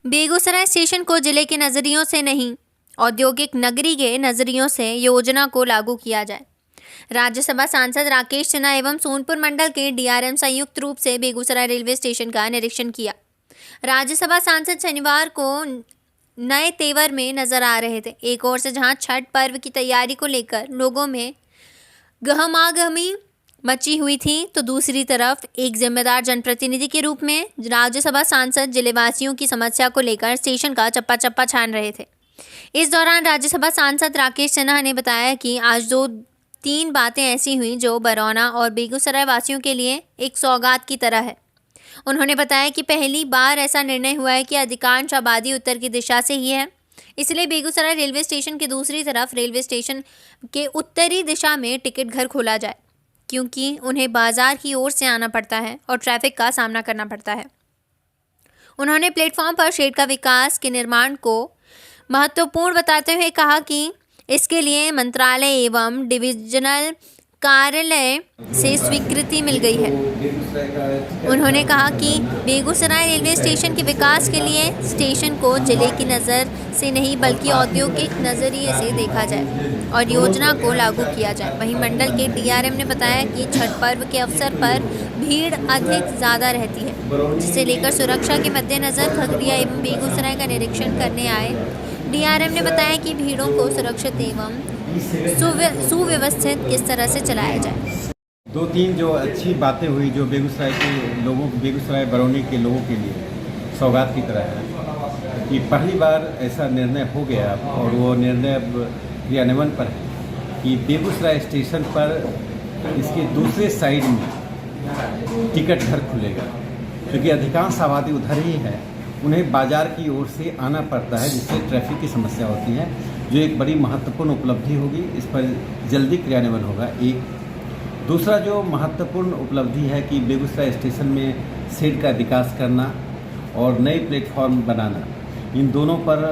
Begusarai station को जिले के नजरियों से नहीं, औद्योगिक नगरी के नजरियों से योजना को लागू किया जाए। राज्यसभा सांसद राकेश सिन्हा एवं सोनपुर मंडल के डीआरएम संयुक्त रूप से बेगूसराय रेलवे स्टेशन का निरीक्षण किया। राज्यसभा सांसद शनिवार को नए तेवर में नजर आ रहे थे। एक ओर से जहां छठ पर्व की तैयारी को लेकर लोगों में गहमागहमी मची हुई थी, तो दूसरी तरफ एक जिम्मेदार जनप्रतिनिधि के रूप में राज्यसभा सांसद जिलेवासियों की समस्या को लेकर स्टेशन का चप्पा चप्पा छान रहे थे। इस दौरान राज्यसभा सांसद राकेश सिन्हा ने बताया कि आज 2-3 बातें ऐसी हुई जो बरौना और बेगूसराय वासियों के लिए एक सौगात की तरह है। उन्होंने बताया कि पहली बार ऐसा निर्णय हुआ है कि अधिकांश आबादी उत्तर की दिशा से ही है, इसलिए बेगूसराय रेलवे स्टेशन के दूसरी तरफ रेलवे स्टेशन के उत्तरी दिशा में टिकट घर खोला जाए, क्योंकि उन्हें बाजार की ओर से आना पड़ता है और ट्रैफिक का सामना करना पड़ता है। उन्होंने प्लेटफॉर्म पर शेड का विकास के निर्माण को महत्वपूर्ण बताते हुए कहा कि इसके लिए मंत्रालय एवं डिविजनल कार्यालय से स्वीकृति मिल गई है। उन्होंने कहा कि बेगूसराय रेलवे स्टेशन के विकास के लिए स्टेशन को जिले की नज़र से नहीं बल्कि औद्योगिक नज़रिए से देखा जाए और योजना को लागू किया जाए। वहीं मंडल के डीआरएम ने बताया कि छठ पर्व के अवसर पर भीड़ अधिक ज़्यादा रहती है, जिसे लेकर सुरक्षा के मद्देनज़र खगड़िया एवं बेगूसराय का निरीक्षण करने आए डीआरएम ने बताया कि भीड़ों को सुरक्षित एवं सुव्यवस्थित किस तरह से चलाया जाए। 2-3 जो अच्छी बातें हुई जो बेगूसराय के लोगों, बेगूसराय बरौनी के लोगों के लिए सौगात की तरह है कि पहली बार ऐसा निर्णय हो गया और वो निर्णय अब क्रियान्वयन पर है कि बेगूसराय स्टेशन पर इसके दूसरे साइड में टिकट घर खुलेगा, क्योंकि अधिकांश आबादी उधर ही है। उन्हें बाजार की ओर से आना पड़ता है, जिससे ट्रैफिक की समस्या होती है, जो एक बड़ी महत्वपूर्ण उपलब्धि होगी। इस पर जल्दी क्रियान्वयन होगा। एक दूसरा जो महत्वपूर्ण उपलब्धि है कि बेगूसराय स्टेशन में शेड का विकास करना और नए प्लेटफॉर्म बनाना, इन दोनों पर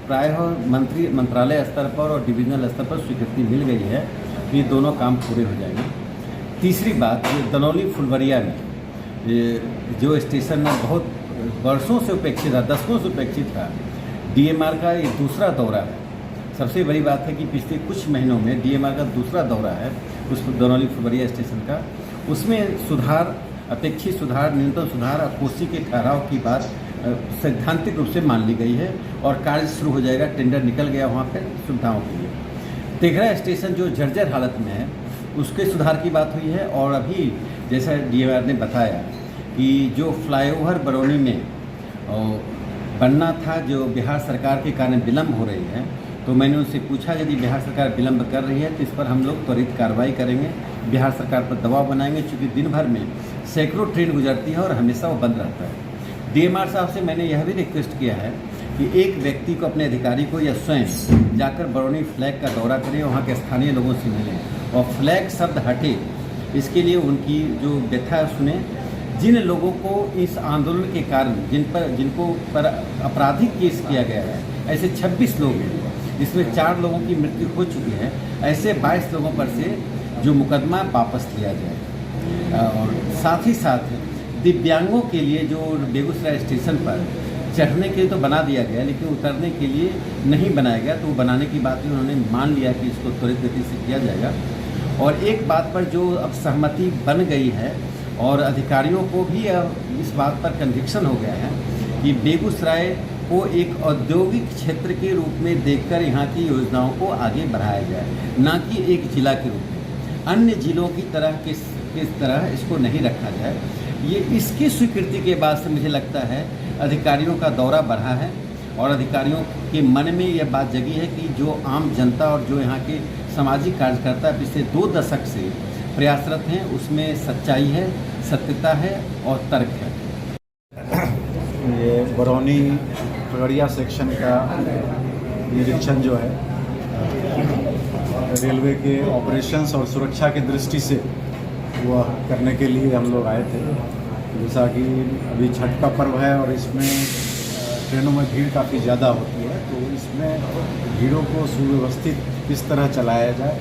प्रायः मंत्रालय स्तर पर और डिविजनल स्तर पर स्वीकृति मिल गई है। ये दोनों काम पूरे हो जाएंगे। तीसरी बात, दनौली फुलवरिया में जो स्टेशन में बहुत वर्षों से उपेक्षित था, दशकों से उपेक्षित था, डीएमआर का ये दूसरा दौरा है। सबसे बड़ी बात है कि पिछले कुछ महीनों में डीएमआर का दूसरा दौरा है उस दनौली फुलवरिया स्टेशन का। उसमें सुधार, अपेक्षित सुधार, न्यूनतम सुधार, कोसी के ठहराव की बात सैद्धांतिक रूप से मान ली गई है और कार्य शुरू हो जाएगा। टेंडर निकल गया वहाँ पर सुविधाओं के लिए। तेघड़ा स्टेशन जो जर्जर हालत में है, उसके सुधार की बात हुई है। और अभी जैसा डीएमआर ने बताया कि जो फ्लाईओवर बरौनी में बनना था, जो बिहार सरकार के कारण विलम्ब हो रही है, तो मैंने उनसे पूछा यदि बिहार सरकार विलम्ब कर रही है तो इस पर हम लोग त्वरित कार्रवाई करेंगे, बिहार सरकार पर दबाव बनाएंगे, क्योंकि दिन भर में सैकड़ों ट्रेन गुजरती है और हमेशा वो बंद रहता है। डीएमआर साहब से मैंने यह भी रिक्वेस्ट किया है कि एक व्यक्ति को, अपने अधिकारी को या स्वयं जाकर बरौनी फ्लैग का दौरा करें, वहाँ के स्थानीय लोगों से मिलें और फ्लैग शब्द हटे, इसके लिए उनकी जो व्यथा सुने। जिन लोगों को इस आंदोलन के कारण जिनको पर आपराधिक केस किया गया है, ऐसे 26 लोग हैं, जिसमें 4 लोगों की मृत्यु हो चुकी है, ऐसे 22 लोगों पर से जो मुकदमा वापस लिया जाए। और साथ ही साथ दिव्यांगों के लिए जो बेगूसराय स्टेशन पर चढ़ने के लिए तो बना दिया गया, लेकिन उतरने के लिए नहीं बनाया गया, तो वो बनाने की बात भी उन्होंने मान लिया कि इसको त्वरित गति से किया जाएगा। और एक बात पर जो अब सहमति बन गई है और अधिकारियों को भी इस बात पर कन्विक्शन हो गया है कि बेगूसराय को एक औद्योगिक क्षेत्र के रूप में देखकर यहाँ की योजनाओं को आगे बढ़ाया जाए, ना कि एक जिला के रूप में। अन्य जिलों की तरह किस तरह इसको नहीं रखा जाए। ये इसकी स्वीकृति के बाद से मुझे लगता है अधिकारियों का दौरा बढ़ा है और अधिकारियों के मन में यह बात जगी है कि जो आम जनता और जो यहाँ के सामाजिक कार्यकर्ता पिछले 2 दशक से प्रयासरत हैं, उसमें सच्चाई है, सत्यता है और तर्क है। ये बरौनी खगड़िया सेक्शन का निरीक्षण जो है रेलवे के ऑपरेशंस और सुरक्षा की दृष्टि से वह करने के लिए हम लोग आए थे। जैसा कि अभी छठ का पर्व है और इसमें ट्रेनों में भीड़ काफ़ी ज़्यादा होती है, तो इसमें भीड़ों को सुव्यवस्थित किस तरह चलाया जाए,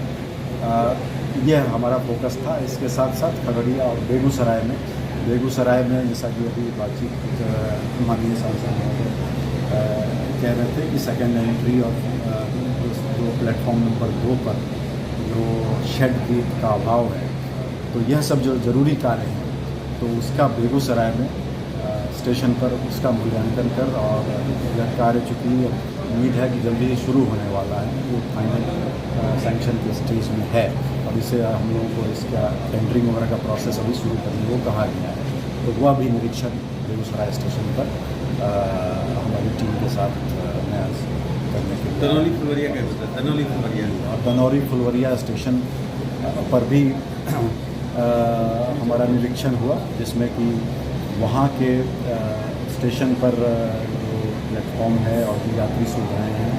यह हमारा फोकस था। इसके साथ साथ खगड़िया और बेगूसराय में जैसा कि अभी बातचीत माननीय सांसद कह रहे थे कि सेकेंड एंट्री और जो प्लेटफॉर्म नंबर 2 पर जो शेड का अभाव है, तो यह सब जो ज़रूरी कार्य हैं तो उसका बेगूसराय में स्टेशन पर उसका मूल्यांकन कर, और यह कार्य चूँकि उम्मीद है कि जल्दी ही शुरू होने वाला है, वो फाइनल सैंक्शन के स्टेज में है। अब इसे हम लोगों को इसका टेंडरिंग वगैरह का प्रोसेस अभी शुरू करने को कहा गया है, तो वह भी निरीक्षण बेगूसराय स्टेशन पर हमारी टीम के साथ मैं करने के लिए दनौली फुलवरिया का होता है, दनौली फुलवरिया और दनौली फुलवरिया स्टेशन पर भी हमारा निरीक्षण हुआ, जिसमें कि वहाँ के स्टेशन पर जो प्लेटफॉर्म है और जो यात्री सुविधाएँ हैं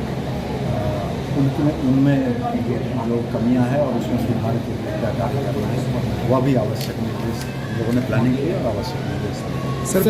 उनमें जो कमियां हैं और उसमें सुधार के लिए क्या कार्य करना है, वह भी आवश्यक निर्देश लोगों ने प्लानिंग की और आवश्यक निर्देश दिए। सर